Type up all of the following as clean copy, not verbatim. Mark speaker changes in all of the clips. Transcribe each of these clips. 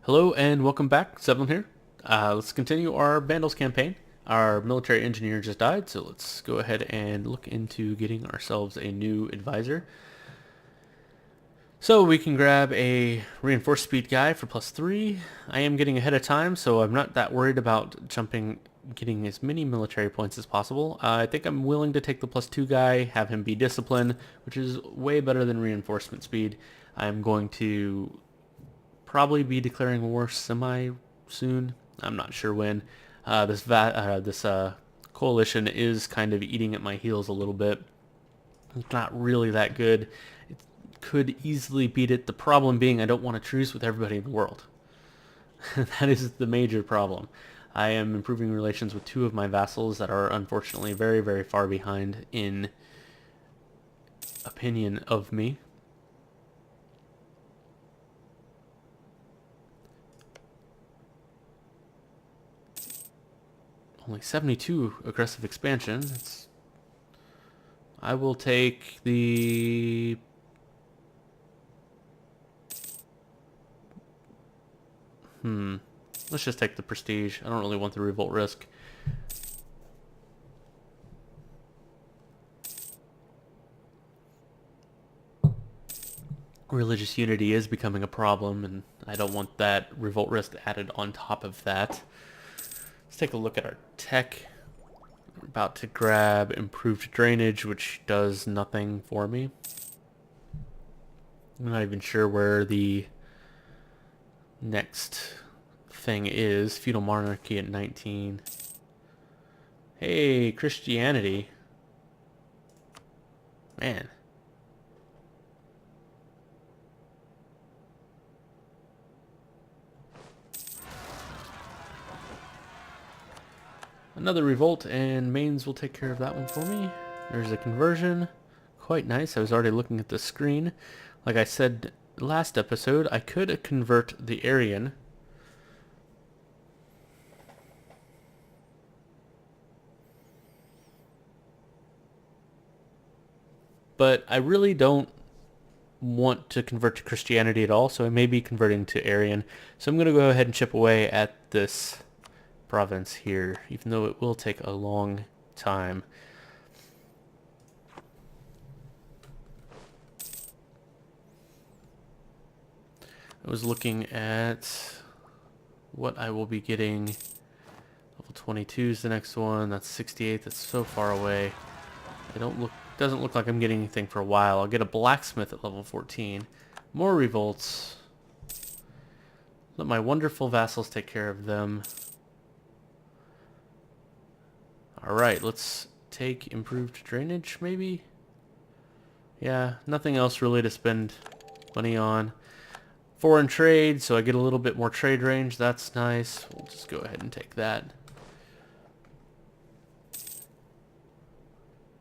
Speaker 1: Hello and welcome back, Sevlin here. Let's continue our Vandals campaign. Our military engineer just died, so let's go ahead and look into getting ourselves a new advisor. So we can grab a reinforced speed guy for +3. I am getting ahead of time, so I'm not that worried about getting as many military points as possible. I think I'm willing to take the +2 guy, have him be discipline, which is way better than reinforcement speed. I'm going to probably be declaring war semi soon. I'm not sure when. This coalition is kind of eating at my heels a little bit. It's not really that good. It could easily beat it. The problem being I don't want to truce with everybody in the world. That is the major problem. I am improving relations with two of my vassals that are unfortunately very, very far behind in opinion of me. Only 72 aggressive expansion. I will take the... Let's just take the prestige. I don't really want the revolt risk. Religious unity is becoming a problem, and I don't want that revolt risk added on top of that. Let's take a look at our tech. We're about to grab improved drainage, which does nothing for me. I'm not even sure where the next thing is. Feudal monarchy at 19. Hey, Christianity. Man. Another revolt, and Mainz will take care of that one for me. There's a conversion. Quite nice. I was already looking at the screen. Like I said last episode, I could convert the Aryan. But I really don't want to convert to Christianity at all, so I may be converting to Aryan. So I'm going to go ahead and chip away at this province here, even though it will take a long time. I was looking at what I will be getting. Level 22 is the next one. That's 68. That's so far away. Doesn't look like I'm getting anything for a while. I'll get a blacksmith at level 14. More revolts. Let my wonderful vassals take care of them. Alright, let's take improved drainage, maybe? Yeah, nothing else really to spend money on. Foreign trade, so I get a little bit more trade range. That's nice. We'll just go ahead and take that.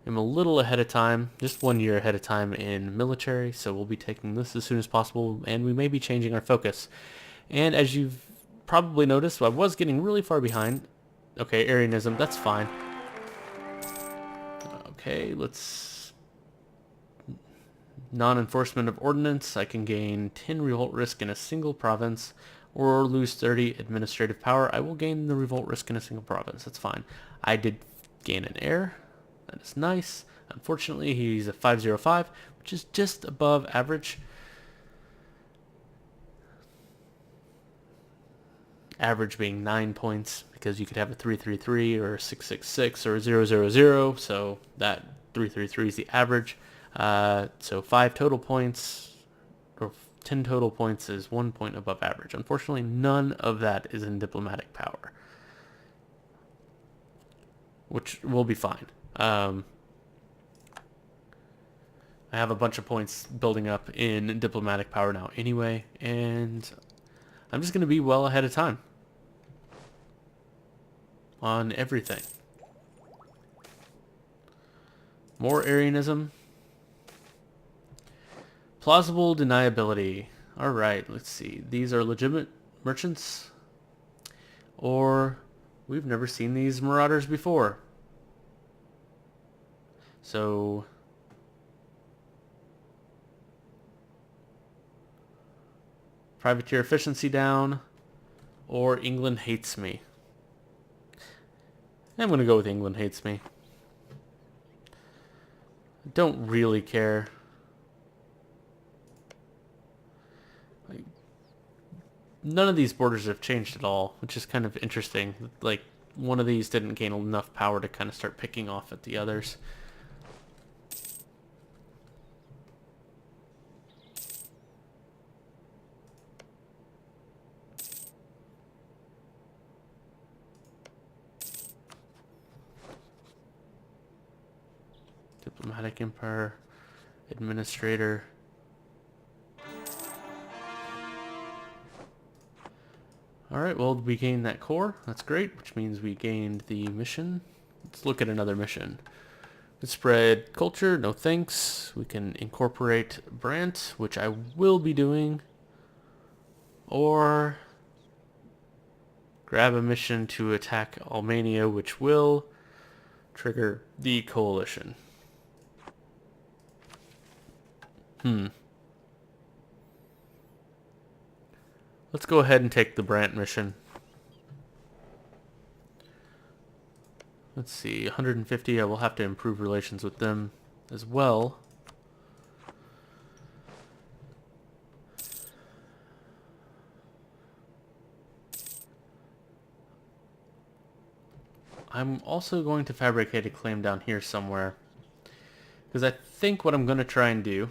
Speaker 1: I'm a little ahead of time, just 1 year ahead of time in military, so we'll be taking this as soon as possible, and we may be changing our focus. And as you've probably noticed, I was getting really far behind. Okay, Arianism, that's fine. Okay, let's... Non-enforcement of ordinance. I can gain 10 revolt risk in a single province, or lose 30 administrative power. I will gain the revolt risk in a single province. That's fine. I did gain an heir. That is nice. Unfortunately, he's a 505, which is just above average. Average being 9 points, because you could have a 333 or a 666 or a 000, so that 333 is the average. So 5 total points, or 10 total points is 1 point above average. Unfortunately, none of that is in diplomatic power, which will be fine. I have a bunch of points building up in diplomatic power now anyway, and I'm just going to be well ahead of time on everything. More Arianism. Plausible deniability. Alright, let's see. These are legitimate merchants, or we've never seen these marauders before. So privateer efficiency down. or England hates me. I'm going to go with England hates me. I don't really care. Like, none of these borders have changed at all, which is kind of interesting. Like, one of these didn't gain enough power to kind of start picking off at the others. Diplomatic Empire, Administrator. Alright, well, we gained that core. That's great, which means we gained the mission. Let's look at another mission. Let's spread culture, no thanks. We can incorporate Brant, which I will be doing. Or grab a mission to attack Albania, which will trigger the coalition. Let's go ahead and take the Brant mission. Let's see, 150, I will have to improve relations with them as well. I'm also going to fabricate a claim down here somewhere, because I think what I'm going to try and do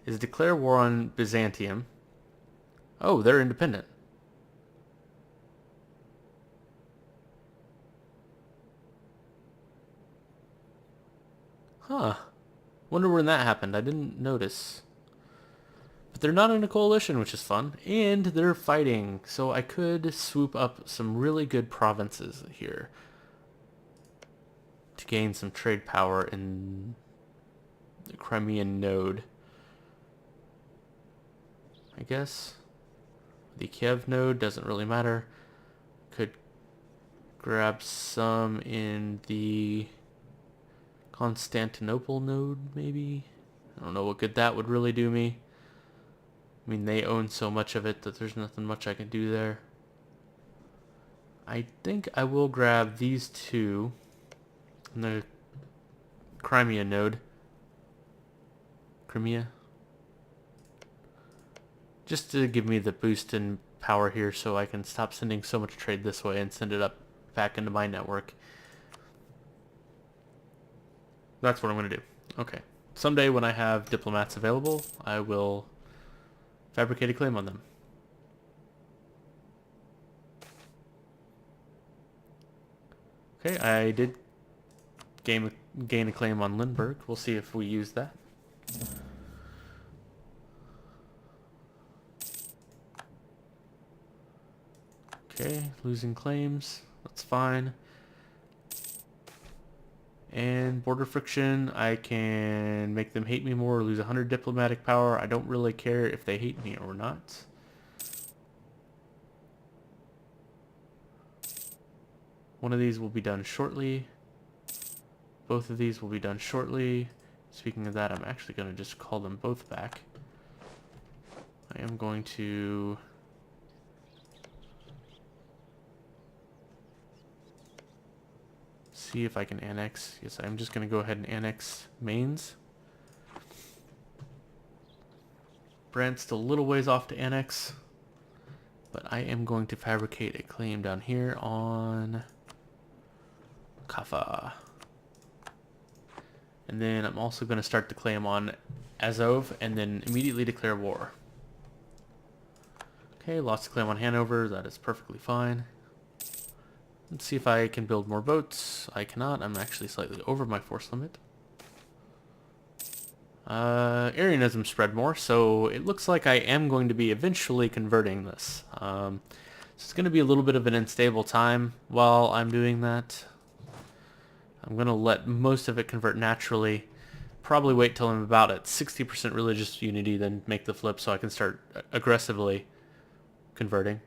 Speaker 1: is declare war on Byzantium. Oh, they're independent. Huh. Wonder when that happened. I didn't notice. But they're not in a coalition, which is fun. And they're fighting. So I could swoop up some really good provinces here to gain some trade power in the Crimean node. I guess. The Kiev node doesn't really matter. Could grab some in the Constantinople node, maybe? I don't know what good that would really do me. I mean, they own so much of it that there's nothing much I can do there. I think I will grab these two in the Crimea node. Crimea? Just to give me the boost in power here so I can stop sending so much trade this way and send it up back into my network. That's what I'm going to do. Okay. Someday when I have diplomats available, I will fabricate a claim on them. Okay, I did gain a claim on Lindbergh. We'll see if we use that. Okay, losing claims. That's fine. And border friction, I can make them hate me more or lose 100 diplomatic power. I don't really care if they hate me or not. One of these will be done shortly. Both of these will be done shortly. Speaking of that, I'm actually going to just call them both back. I am going to see if I can annex. Yes, I'm just going to go ahead and annex Mainz. Brant's still a little ways off to annex, but I am going to fabricate a claim down here on Kaffa. And then I'm also going to start the claim on Azov and then immediately declare war. Okay, lost the claim on Hanover. That is perfectly fine. Let's see if I can build more boats. I cannot. I'm actually slightly over my force limit. Arianism spread more, so it looks like I am going to be eventually converting this. So it's going to be a little bit of an unstable time while I'm doing that. I'm going to let most of it convert naturally. Probably wait till I'm about at 60% religious unity, then make the flip so I can start aggressively converting.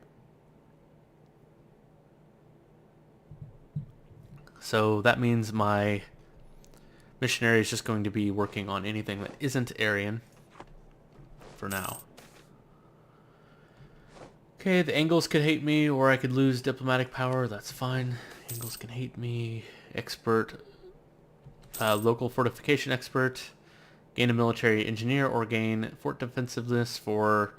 Speaker 1: So that means my missionary is just going to be working on anything that isn't Aryan for now. Okay, the Angles could hate me, or I could lose diplomatic power. That's fine. Angles can hate me. Expert, local fortification expert. Gain a military engineer, or gain fort defensiveness for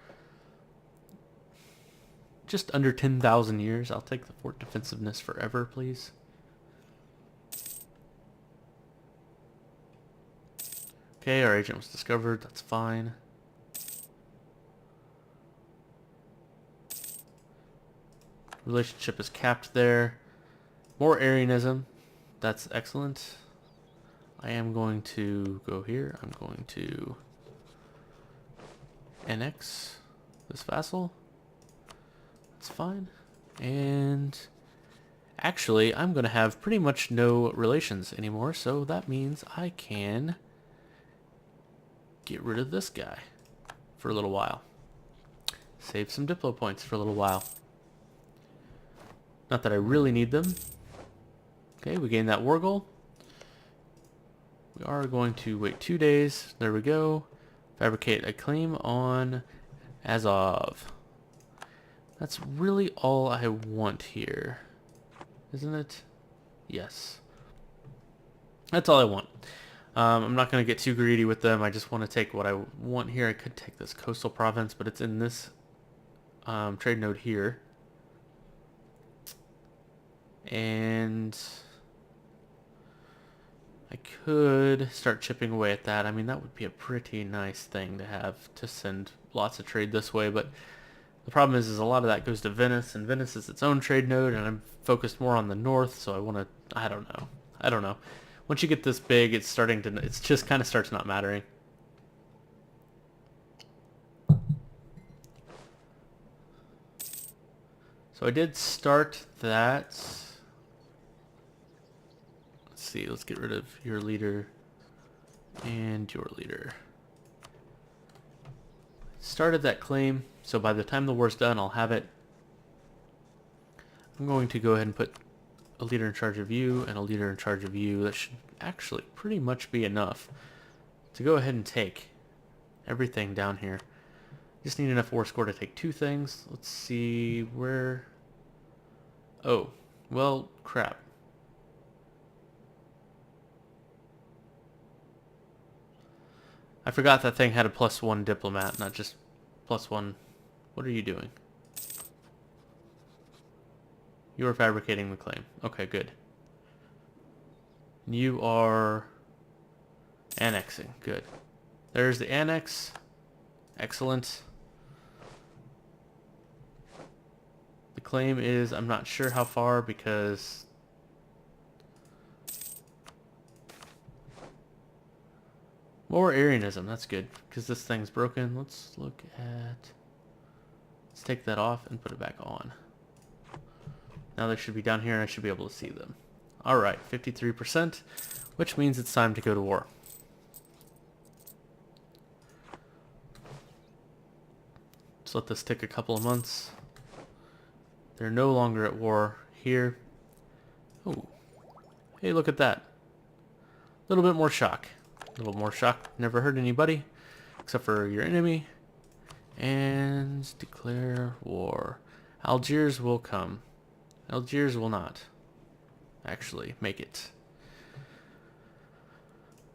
Speaker 1: just under 10,000 years. I'll take the fort defensiveness forever, please. Okay, our agent was discovered. That's fine. Relationship is capped there. More Arianism. That's excellent. I am going to go here. I'm going to annex this vassal. That's fine. And actually, I'm going to have pretty much no relations anymore, so that means I can get rid of this guy for a little while. Save some Diplo points for a little while. Not that I really need them. Okay, we gained that war goal. We are going to wait 2 days. There we go. Fabricate a claim on Azov. That's really all I want here, isn't it? Yes. That's all I want. I'm not going to get too greedy with them. I just want to take what I want here. I could take this coastal province, but it's in this trade node here. And I could start chipping away at that. I mean, that would be a pretty nice thing to have, to send lots of trade this way, but the problem is a lot of that goes to Venice, and Venice is its own trade node, and I'm focused more on the north, so I want to, I don't know. Once you get this big, it's just kind of starts not mattering. So I did start that. Let's see, let's get rid of your leader and your leader. Started that claim, so by the time the war's done, I'll have it. I'm going to go ahead and put a leader in charge of you and a leader in charge of you. That should actually pretty much be enough to go ahead and take everything down here. Just need enough war score to take 2 things. Let's see where... Oh, well, crap. I forgot that thing had a +1 diplomat, not just +1. What are you doing? You are fabricating the claim. Okay, good. You are annexing. Good. There's the annex. Excellent. The claim is, I'm not sure how far because... More Arianism, that's good, because this thing's broken. Let's look at... Let's take that off and put it back on. Now they should be down here and I should be able to see them. Alright, 53%, which means it's time to go to war. Let's let this take a couple of months. They're no longer at war here. Oh, hey, look at that. A little bit more shock. A little more shock. Never hurt anybody, except for your enemy. And declare war. Algiers will come. Algiers will not actually make it.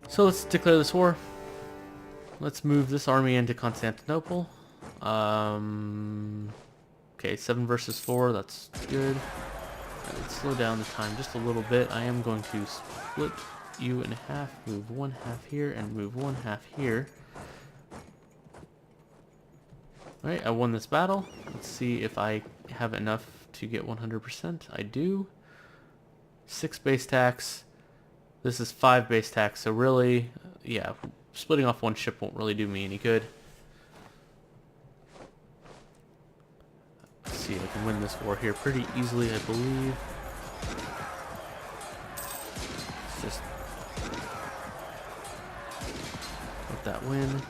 Speaker 1: So let's declare this war. Let's move this army into Constantinople. Okay, 7 versus 4, that's good. Let's slow down the time just a little bit. I am going to split you in half, move 1 half here, and move 1 half here. Alright, I won this battle. Let's see if I have enough to get 100%. I do. 6 base tax. This is 5 base tax, so really, yeah, splitting off 1 ship won't really do me any good. Let's see, I can win this war here pretty easily, I believe. Let's just let that win.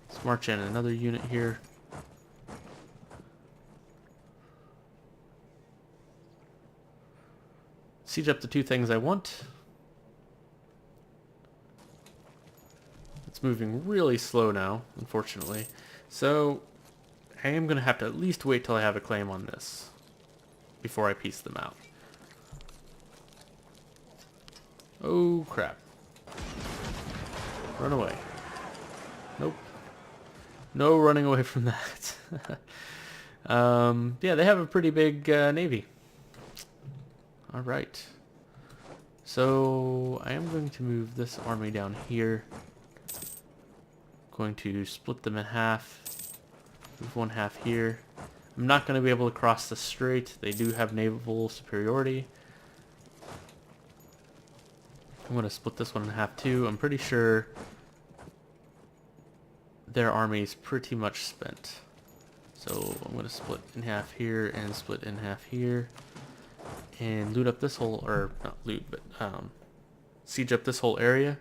Speaker 1: Let's march in another unit here. Siege up the 2 things I want. It's moving really slow now, unfortunately. So I am going to have to at least wait till I have a claim on this before I piece them out. Oh crap. Run away. Nope. No running away from that. Yeah, they have a pretty big navy. Alright. So I am going to move this army down here. Going to split them in half. Move one half here. I'm not going to be able to cross the strait. They do have naval superiority. I'm going to split this one in half too. I'm pretty sure their army is pretty much spent. So I'm going to split in half here and split in half here. And loot up this whole, or not loot, but siege up this whole area.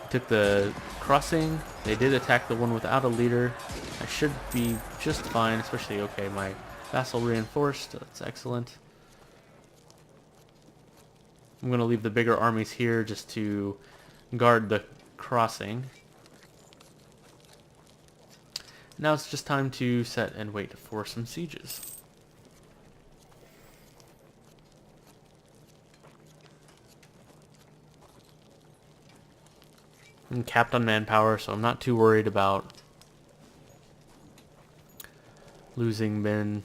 Speaker 1: Took the crossing. They did attack the one without a leader. I should be just fine, especially, okay, my vassal reinforced. That's excellent. I'm going to leave the bigger armies here just to guard the crossing. Now it's just time to set and wait for some sieges. I'm capped on manpower, so I'm not too worried about losing men.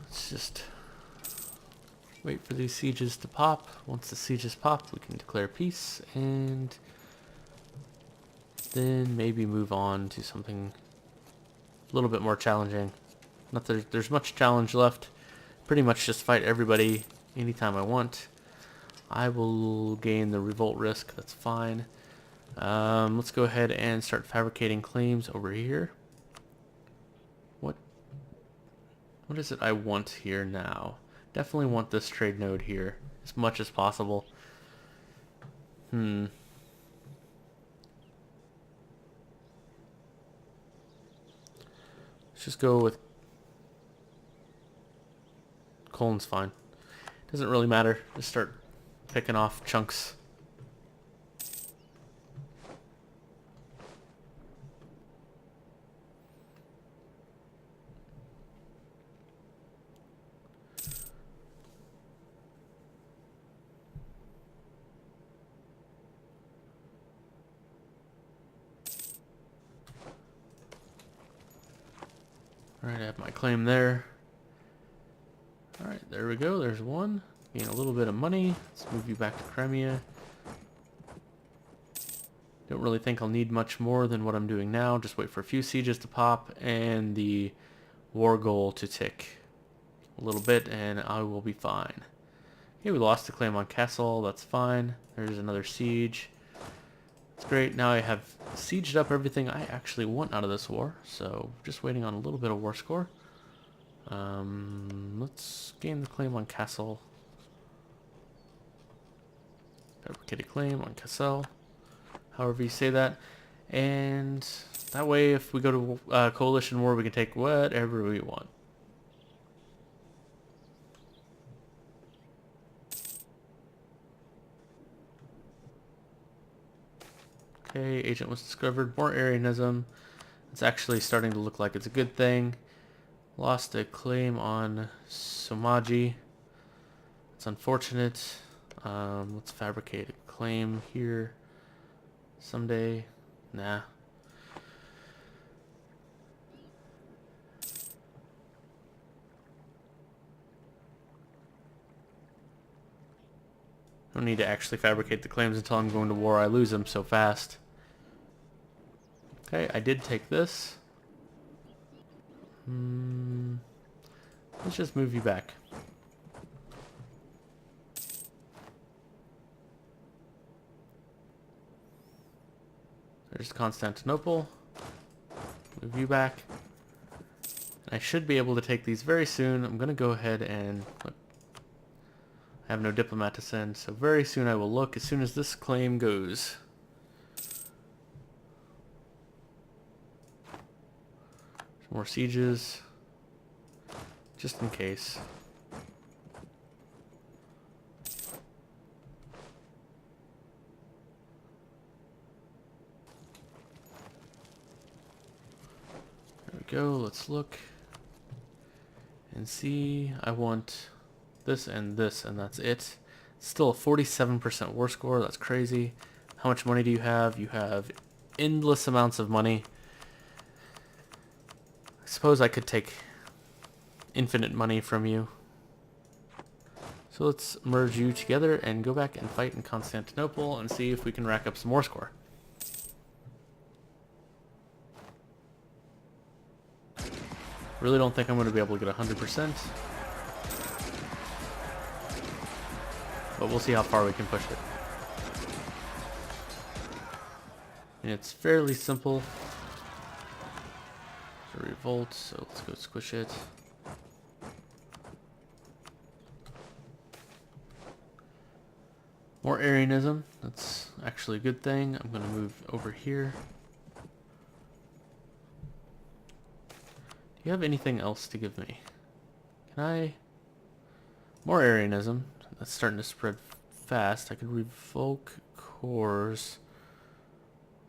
Speaker 1: Let's just wait for these sieges to pop. Once the sieges pop, we can declare peace, and then maybe move on to something a little bit more challenging. Not that there's much challenge left. Pretty much just fight everybody anytime I want. I will gain the revolt risk, that's fine. Let's go ahead and start fabricating claims over here. What is it I want here now? Definitely want this trade node here as much as possible. Let's just go with Colon's fine. Doesn't really matter. Just start picking off chunks. Alright, I have my claim there. Alright, there we go. There's one. Gain a little bit of money. Let's move you back to Crimea. Don't really think I'll need much more than what I'm doing now. Just wait for a few sieges to pop and the war goal to tick a little bit, and I will be fine. Okay, we lost the claim on Castle. That's fine. There's another siege. That's great. Now I have sieged up everything I actually want out of this war, so just waiting on a little bit of war score. Let's gain the claim on Castle. Fabricate a claim on Cassel, however you say that. And that way, if we go to coalition war, we can take whatever we want. Okay, agent was discovered. More Arianism. It's actually starting to look like it's a good thing. Lost a claim on Somaji. It's unfortunate. Let's fabricate a claim here someday. Nah. I don't need to actually fabricate the claims until I'm going to war. I lose them so fast. Okay, I did take this. Let's just move you back. There's Constantinople. Move you back. I should be able to take these very soon. I'm going to go ahead and look. I have no diplomat to send, so very soon I will look as soon as this claim goes. More sieges, just in case. go. Let's look and see. I want this, and that's it. Still a 47% war score. That's crazy. How much money do you have? You have endless amounts of money. I suppose I could take infinite money from you. So let's merge you together and go back and fight in Constantinople and see if we can rack up some war score. Really don't think I'm going to be able to get 100%. But we'll see how far we can push it. And it's fairly simple. It's a revolt, so let's go squish it. More Arianism. That's actually a good thing. I'm going to move over here. Do you have anything else to give me? Can I... More Arianism. That's starting to spread fast. I could revoke cores.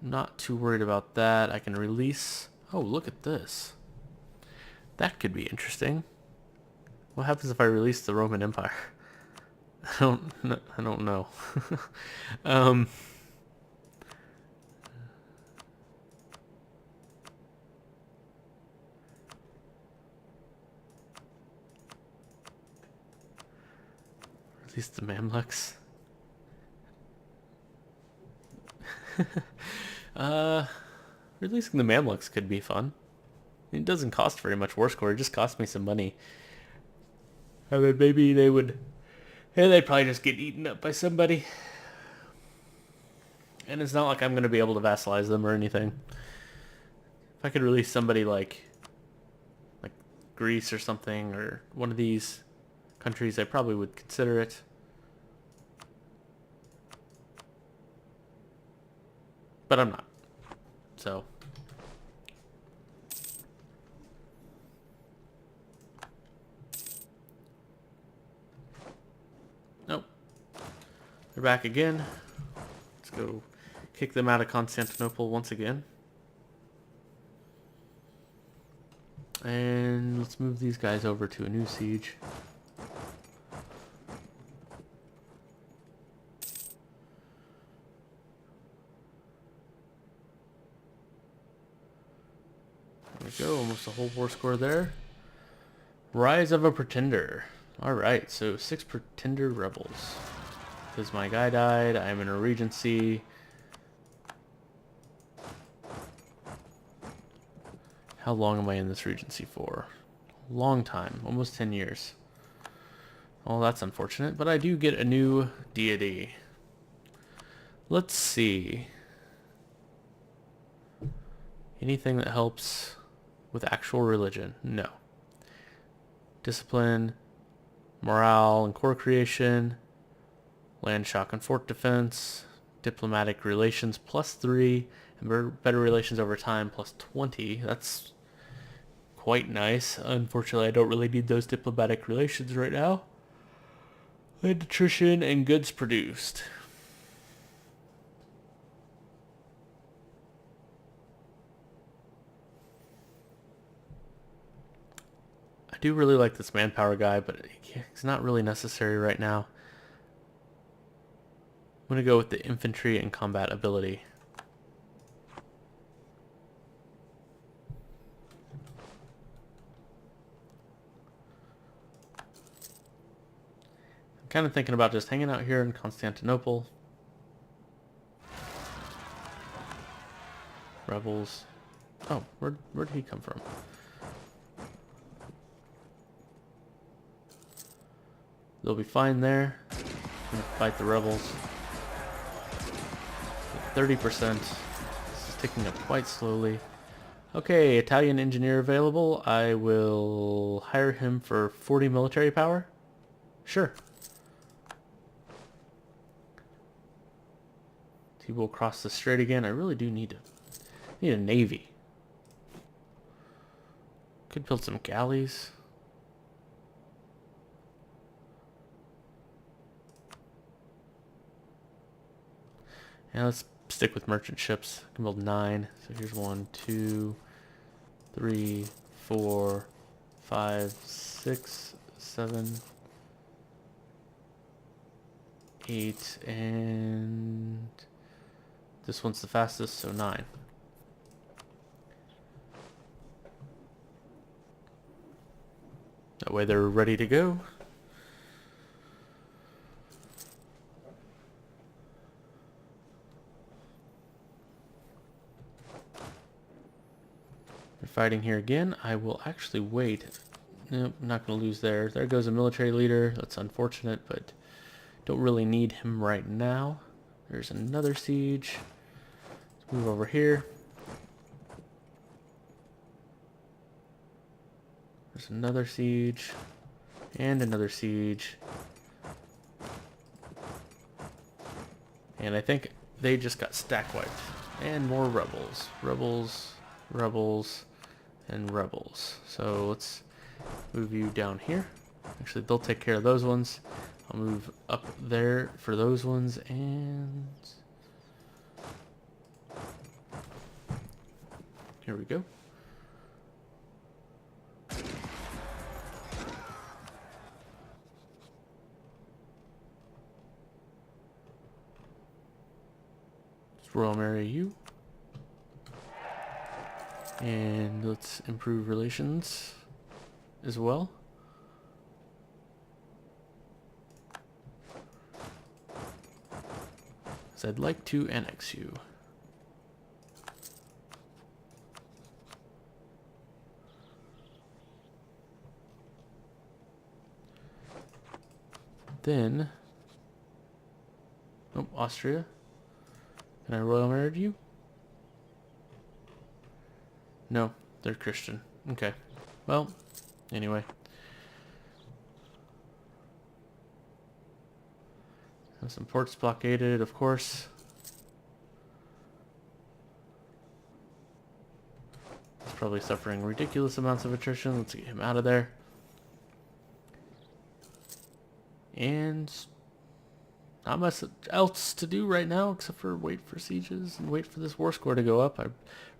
Speaker 1: Not too worried about that. I can release... Oh, look at this. That could be interesting. What happens if I release the Roman Empire? I don't know. Release the Mamluks. Releasing the Mamluks could be fun. It doesn't cost very much war score. It just cost me some money. And then maybe they would... Hey, they'd probably just get eaten up by somebody. And it's not like I'm going to be able to vassalize them or anything. If I could release somebody like Greece or something, or one of these countries, I probably would consider it. But I'm not. So... Nope. They're back again. Let's go kick them out of Constantinople once again. And let's move these guys over to a new siege. There we go, almost a whole war score there. Rise of a Pretender. Alright, so 6 Pretender rebels. Because my guy died, I'm in a regency. How long am I in this regency for? Long time, almost 10 years. Well, that's unfortunate, but I do get a new deity. Let's see. Anything that helps with actual religion? No. Discipline, morale and core creation, land shock and fort defense, diplomatic relations +3, and better relations over time +20. That's quite nice. Unfortunately, I don't really need those diplomatic relations right now. Land attrition and goods produced. I do really like this manpower guy, but he's not really necessary right now. I'm going to go with the infantry and combat ability. I'm kind of thinking about just hanging out here in Constantinople. Rebels. Oh, where did he come from? They'll be fine there. I'm gonna fight the rebels. 30%. This is ticking up quite slowly. Okay, Italian engineer available. I will hire him for 40 military power. Sure. He will cross the strait again. I really do need a navy. Could build some galleys. And let's stick with merchant ships. I can build 9. So here's 1, 2, 3, 4, 5, 6, 7, 8, and this one's the fastest, so 9. That way they're ready to go. They're fighting here again. I will actually wait. Nope, I'm not going to lose there. There goes a military leader. That's unfortunate, but don't really need him right now. There's another siege. Let's move over here. There's another siege. And another siege. And I think they just got stack wiped. And more rebels. Rebels, rebels, and rebels. So let's move you down here. Actually, they'll take care of those ones. I'll move up there for those ones, and here we go. Let's royal marry you. And let's improve relations as well. So I'd like to annex you. Then, oh, Austria. Can I royal marry you? No, they're Christian. Okay. Well, anyway. Have some ports blockaded, of course. He's probably suffering ridiculous amounts of attrition. Let's get him out of there. And not much else to do right now except for wait for sieges and wait for this war score to go up. I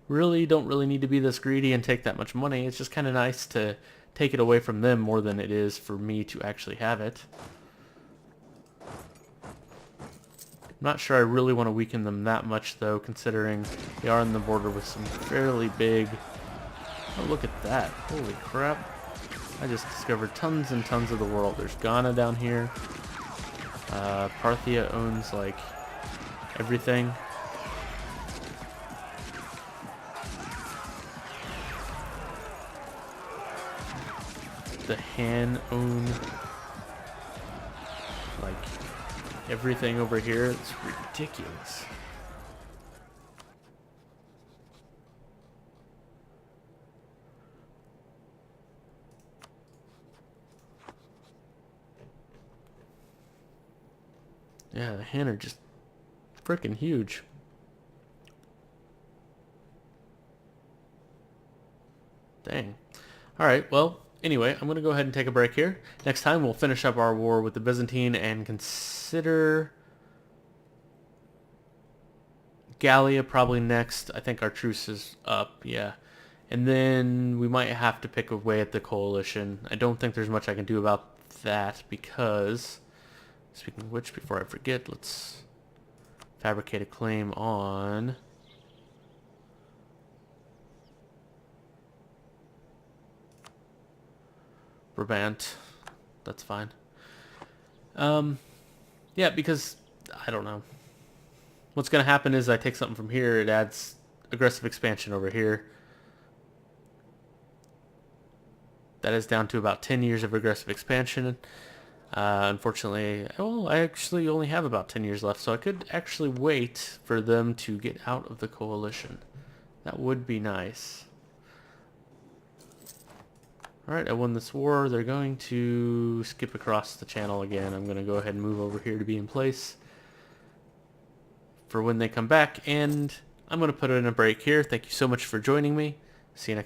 Speaker 1: really don't need to be this greedy and take that much money. It's just kind of nice to take it away from them more than it is for me to actually have it. I'm not sure I really want to weaken them that much though, considering they are on the border with some fairly big... Oh, look at that. Holy crap. I just discovered tons and tons of the world. There's Ghana down here. Parthia owns like everything. The Han own like everything over here. It's ridiculous. Yeah, the Han are just freaking huge. Dang. Alright, well, anyway, I'm going to go ahead and take a break here. Next time we'll finish up our war with the Byzantine and consider Gallia probably next. I think our truce is up, yeah. And then we might have to pick away at the coalition. I don't think there's much I can do about that because... Speaking of which, before I forget, let's fabricate a claim on Brabant. That's fine. Yeah, because I don't know. What's going to happen is I take something from here, it adds aggressive expansion over here. That is down to about 10 years of aggressive expansion. Unfortunately, well, I actually only have about 10 years left, so I could actually wait for them to get out of the coalition. That would be nice. Alright, I won this war. They're going to skip across the channel again. I'm going to go ahead and move over here to be in place for when they come back, and I'm going to put in a break here. Thank you so much for joining me. See you next time.